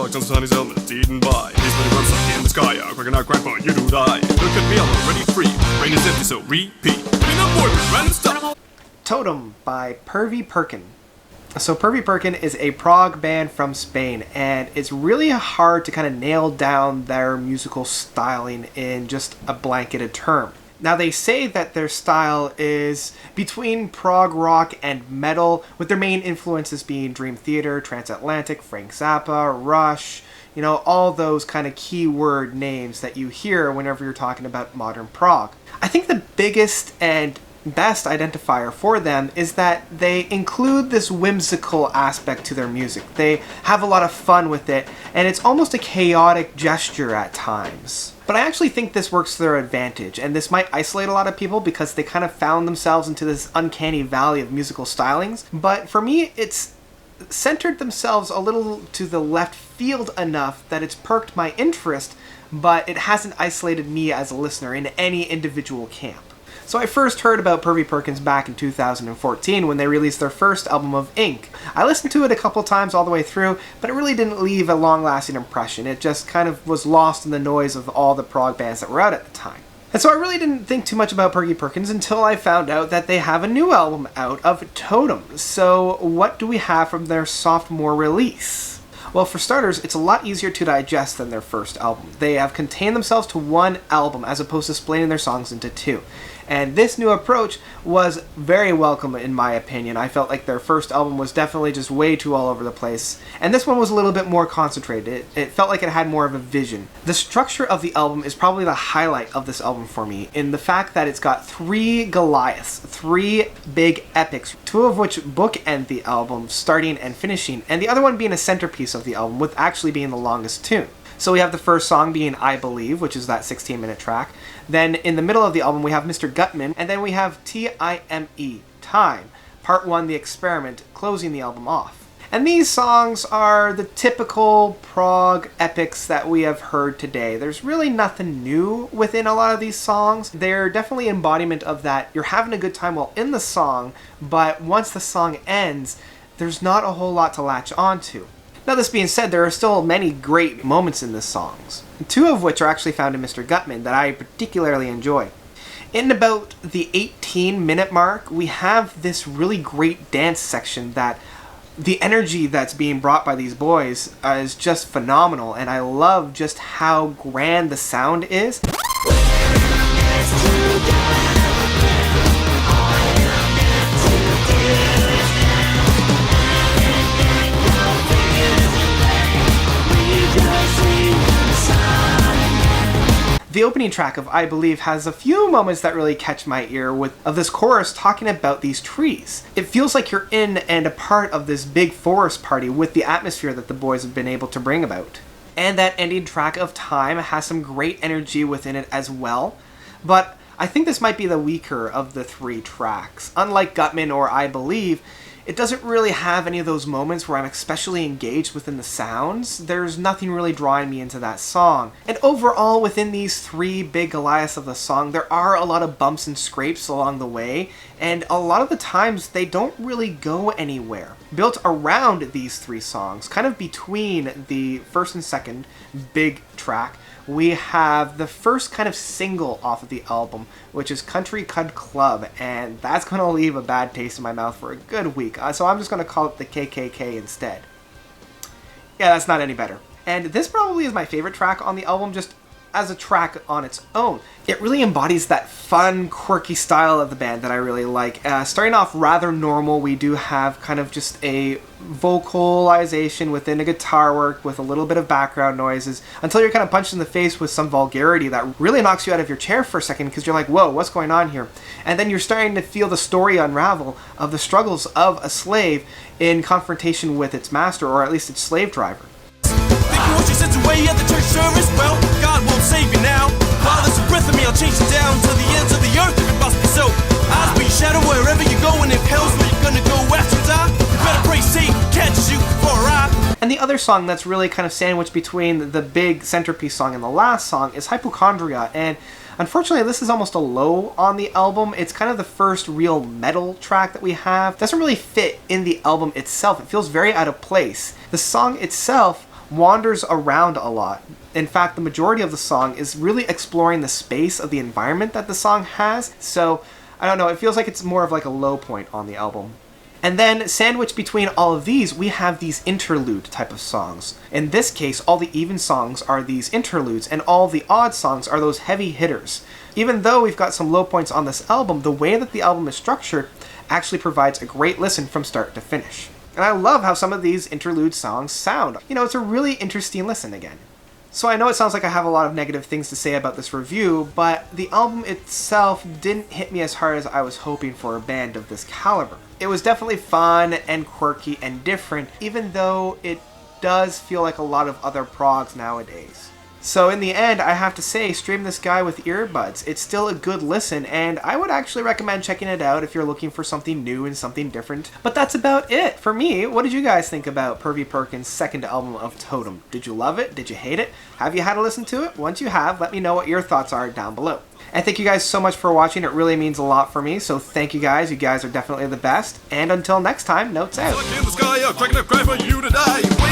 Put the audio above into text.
Frog turns on his helmet, eaten by. He's when he runs up in the sky, quick enough, grandpa, you do die. Look at me, I'm already free. Brain is empty, so repeat. Clean up boy with random stuff. ToTeM by Pervy Perkin. So Pervy Perkin is a prog band from Spain, and it's really hard to kind of nail down their musical styling in just a blanketed term. Now they say that their style is between prog rock and metal, with their main influences being Dream Theater, Transatlantic, Frank Zappa, Rush, you know, all those kind of keyword names that you hear whenever you're talking about modern prog. I think the biggest and best identifier for them is that they include this whimsical aspect to their music. They have a lot of fun with it, and it's almost a chaotic gesture at times. But I actually think this works to their advantage, and this might isolate a lot of people because they kind of found themselves into this uncanny valley of musical stylings. But for me, it's centered themselves a little to the left field enough that it's perked my interest, but it hasn't isolated me as a listener in any individual camp. So I first heard about Pervy Perkins back in 2014 when they released their first album of Ink. I listened to it a couple times all the way through, but it really didn't leave a long-lasting impression. It just kind of was lost in the noise of all the prog bands that were out at the time. And so I really didn't think too much about Pervy Perkins until I found out that they have a new album out of ToTeM. So what do we have from their sophomore release? Well, for starters, it's a lot easier to digest than their first album. They have contained themselves to one album as opposed to splitting their songs into two. And this new approach was very welcome in my opinion. I felt like their first album was definitely just way too all over the place. And this one was a little bit more concentrated. It felt like it had more of a vision. The structure of the album is probably the highlight of this album for me, in the fact that it's got three Goliaths, three big epics, two of which bookend the album, starting and finishing, and the other one being a centerpiece of the album, with actually being the longest tune. So we have the first song being I Believe, which is that 16-minute track. Then in the middle of the album we have Mr. Gutman, and then we have TIME, Time, Part 1, The Experiment, closing the album off. And these songs are the typical prog epics that we have heard today. There's really nothing new within a lot of these songs. They're definitely embodiment of that. You're having a good time while in the song, but once the song ends, there's not a whole lot to latch onto. Now this being said, there are still many great moments in the songs, two of which are actually found in Mr. Gutman that I particularly enjoy. In about the 18-minute mark, we have this really great dance section that the energy that's being brought by these boys is just phenomenal, and I love just how grand the sound is. The opening track of I Believe has a few moments that really catch my ear of this chorus talking about these trees. It feels like you're in and a part of this big forest party with the atmosphere that the boys have been able to bring about. And that ending track of Time has some great energy within it as well, but I think this might be the weaker of the three tracks. Unlike Gutman or I Believe, it doesn't really have any of those moments where I'm especially engaged within the sounds. There's nothing really drawing me into that song. And overall, within these three big Goliaths of the song, there are a lot of bumps and scrapes along the way, and a lot of the times they don't really go anywhere. Built around these three songs, kind of between the first and second big track, we have the first kind of single off of the album, which is Country Cud Club, and that's going to leave a bad taste in my mouth for a good week, so I'm just going to call it the KKK instead. Yeah, that's not any better. And this probably is my favorite track on the album, just as a track on its own. It really embodies that fun, quirky style of the band that I really like. Starting off rather normal, we do have kind of just a vocalization within a guitar work with a little bit of background noises, until you're kind of punched in the face with some vulgarity that really knocks you out of your chair for a second, because you're like, whoa, what's going on here? And then you're starting to feel the story unravel of the struggles of a slave in confrontation with its master, or at least its slave driver. What you sent away at the church service? Well, God won't save you now. While there's a breath of me, I'll chase you down to the ends of the earth if it must be so. Eyes be your shadow wherever you go, and if hell's where you're gonna go after you die, you better pray Satan catches you before I. And the other song that's really kind of sandwiched between the big centerpiece song and the last song is Hypochondria, and unfortunately this is almost a low on the album. It's kind of the first real metal track that we have. It doesn't really fit in the album itself. It feels very out of place. The song itself, wanders around a lot. In fact, the majority of the song is really exploring the space of the environment that the song has. So, I don't know, it feels like it's more of like a low point on the album. And then, sandwiched between all of these, we have these interlude type of songs. In this case, all the even songs are these interludes, and all the odd songs are those heavy hitters. Even though we've got some low points on this album, the way that the album is structured actually provides a great listen from start to finish. And I love how some of these interlude songs sound. You know, it's a really interesting listen again. So I know it sounds like I have a lot of negative things to say about this review, but the album itself didn't hit me as hard as I was hoping for a band of this caliber. It was definitely fun and quirky and different, even though it does feel like a lot of other progs nowadays. So in the end, I have to say, stream this guy with earbuds. It's still a good listen, and I would actually recommend checking it out if you're looking for something new and something different. But that's about it for me. What did you guys think about Pervy Perkin's second album of ToTeM? Did you love it? Did you hate it? Have you had a listen to it? Once you have, let me know what your thoughts are down below. And thank you guys so much for watching. It really means a lot for me, so thank you guys. You guys are definitely the best. And until next time, notes out. In the sky, cracking a cry for you to die.